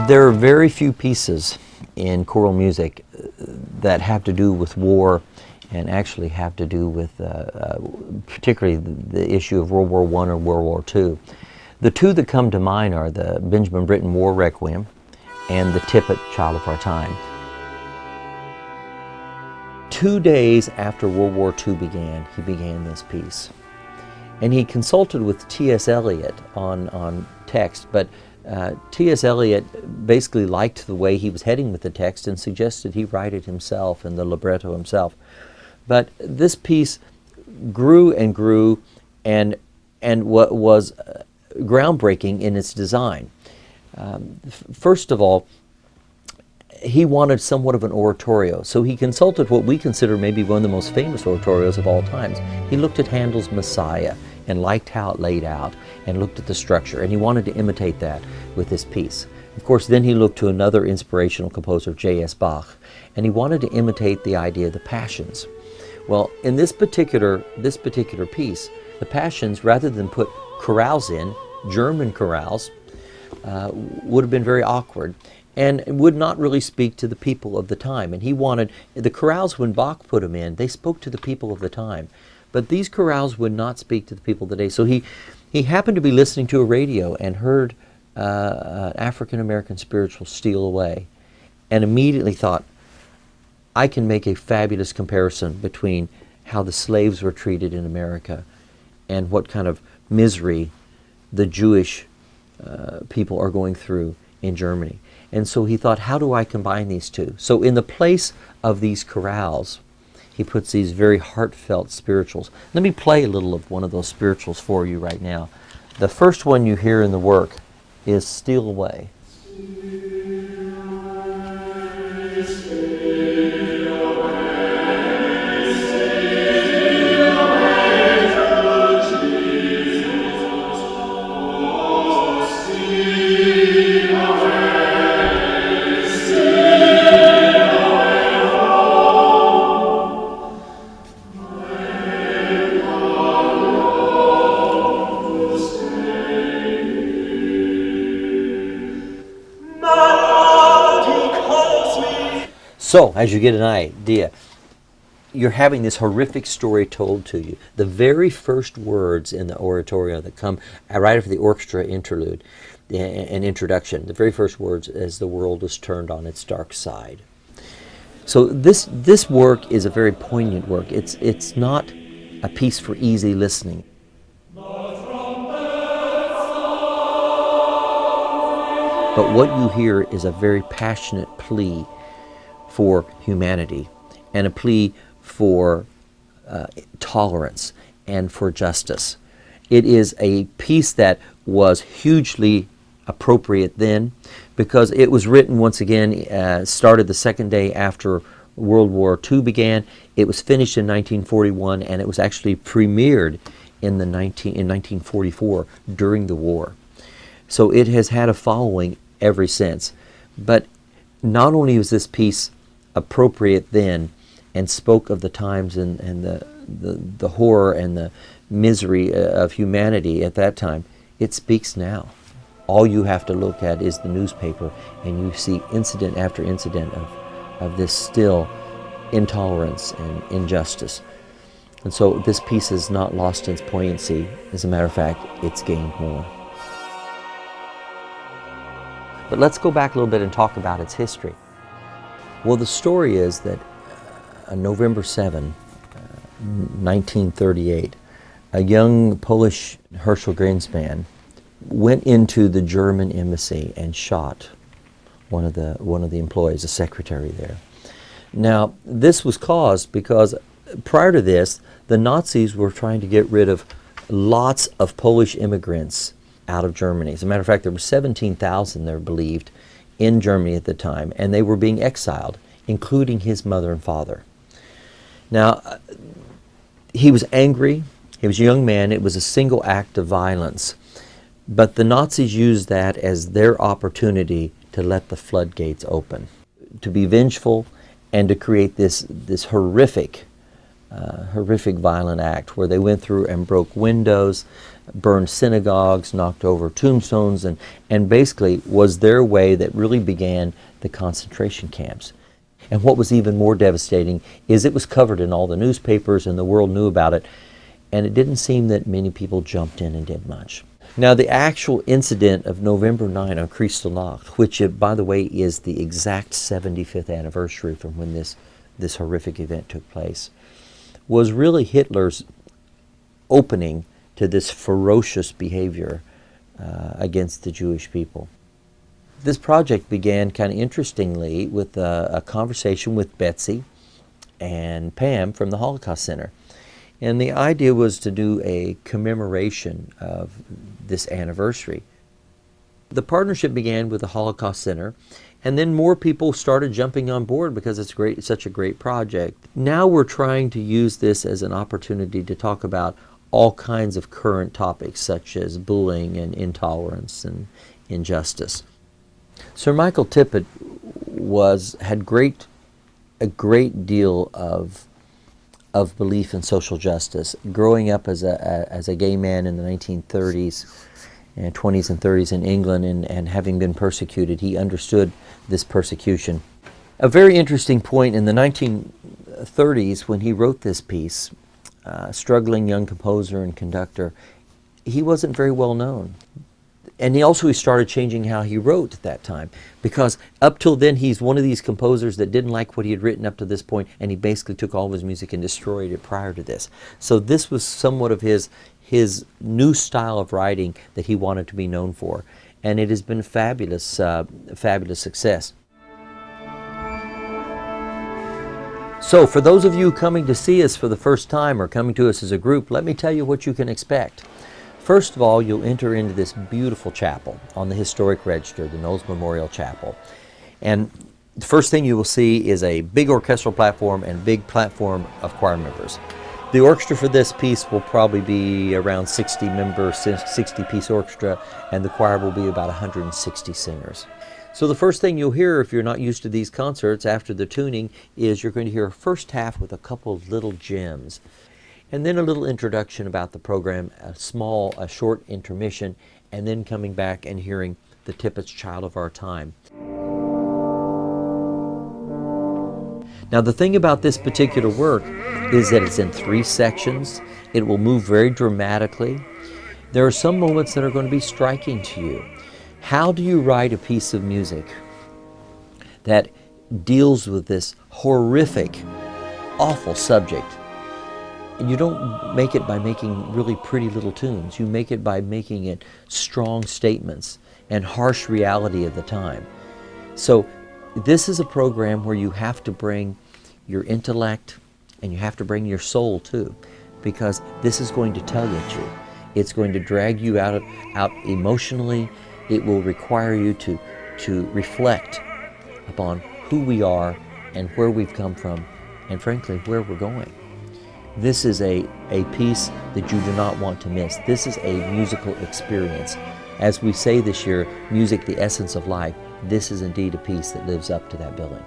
There are very few pieces in choral music that have to do with war and actually have to do with particularly the issue of World War I or World War II. The two that come to mind are the Benjamin Britten War Requiem and the Tippet Child of Our Time. 2 days after World War II began, he began this piece. And he consulted with T.S. Eliot on text, but T.S. Eliot basically liked the way he was heading with the text and suggested he write it himself and the libretto himself. But this piece grew and grew and what was groundbreaking in its design. First of all, he wanted somewhat of an oratorio, so he consulted what we consider maybe one of the most famous oratorios of all times. He looked at Handel's Messiah and liked how it laid out and looked at the structure, and he wanted to imitate that with this piece. Of course, then he looked to another inspirational composer, J.S. Bach, and he wanted to imitate the idea of the Passions. Well, in this particular piece, the Passions, rather than put chorales in, German chorales, would have been very awkward and would not really speak to the people of the time. And he wanted, the chorales, when Bach put them in, they spoke to the people of the time. But these chorales would not speak to the people of the day. So he happened to be listening to a radio and heard African-American spiritual steal away and immediately thought, I can make a fabulous comparison between how the slaves were treated in America and what kind of misery the Jewish people are going through in Germany. And so he thought, how do I combine these two? So in the place of these chorales, he puts these very heartfelt spirituals. Let me play a little of one of those spirituals for you right now. The first one you hear in the work is Steal Away. So, as you get an idea, you're having this horrific story told to you. The very first words in the oratorio that come right after the orchestra interlude, an introduction, the very first words is the world is turned on its dark side. So this work is a very poignant work. It's not a piece for easy listening. But what you hear is a very passionate plea for humanity and a plea for tolerance and for justice. It is a piece that was hugely appropriate then because it was written once again, started the second day after World War II began. It was finished in 1941 and it was actually premiered in 1944 during the war. So it has had a following ever since. But not only was this piece appropriate then and spoke of the times and the horror and the misery of humanity at that time, it speaks now. All you have to look at is the newspaper and you see incident after incident of this still intolerance and injustice. And so this piece has not lost its poignancy. As a matter of fact, it's gained more. But let's go back a little bit and talk about its history. Well, the story is that on November 7, 1938, a young Polish Herschel Greenspan went into the German embassy and shot one of the employees, a secretary there. Now, this was caused because prior to this, the Nazis were trying to get rid of lots of Polish immigrants out of Germany. As a matter of fact, there were 17,000, they're believed, in Germany at the time, and they were being exiled, including his mother and father. Now, he was angry. He was a young man. It was a single act of violence. But the Nazis used that as their opportunity to let the floodgates open, to be vengeful and to create this horrific horrific violent act where they went through and broke windows, burned synagogues, knocked over tombstones, and basically was their way that really began the concentration camps. And what was even more devastating is it was covered in all the newspapers and the world knew about it, and it didn't seem that many people jumped in and did much. Now the actual incident of November 9 on Kristallnacht, which by the way is the exact 75th anniversary from when this horrific event took place, was really Hitler's opening to this ferocious behavior against the Jewish people. This project began kind of interestingly with a conversation with Betsy and Pam from the Holocaust Center. And the idea was to do a commemoration of this anniversary. The partnership began with the Holocaust Center, and then more people started jumping on board because it's such a great project. Now we're trying to use this as an opportunity to talk about all kinds of current topics such as bullying and intolerance and injustice. Sir Michael Tippet had a great deal of belief in social justice. Growing up as a gay man in the 1930s and 20s and 30s in England and having been persecuted, he understood this persecution. A very interesting point in the 1930s when he wrote this piece, struggling young composer and conductor, he wasn't very well known. And he started changing how he wrote at that time, because up till then he's one of these composers that didn't like what he had written up to this point, and he basically took all of his music and destroyed it prior to this. So this was somewhat of his new style of writing that he wanted to be known for, and it has been fabulous, fabulous success. So for those of you coming to see us for the first time or coming to us as a group, let me tell you what you can expect. First of all, you'll enter into this beautiful chapel on the historic register, the Knowles Memorial Chapel. And the first thing you will see is a big orchestral platform and big platform of choir members. The orchestra for this piece will probably be around 60-member, 60-piece orchestra, and the choir will be about 160 singers. So the first thing you'll hear, if you're not used to these concerts after the tuning, is you're going to hear a first half with a couple of little gems. And then a little introduction about the program, a short intermission, and then coming back and hearing the Tippet's Child of Our Time. Now the thing about this particular work is that it's in 3 sections. It will move very dramatically. There are some moments that are going to be striking to you. How do you write a piece of music that deals with this horrific, awful subject? And you don't make it by making really pretty little tunes. You make it by making it strong statements and harsh reality of the time. So this is a program where you have to bring your intellect and you have to bring your soul too, because this is going to tug at you. It's going to drag you out emotionally. It will require you to reflect upon who we are and where we've come from and frankly where we're going. This is a piece that you do not want to miss. This is a musical experience. As we say this year, music, the essence of life, this is indeed a piece that lives up to that billing.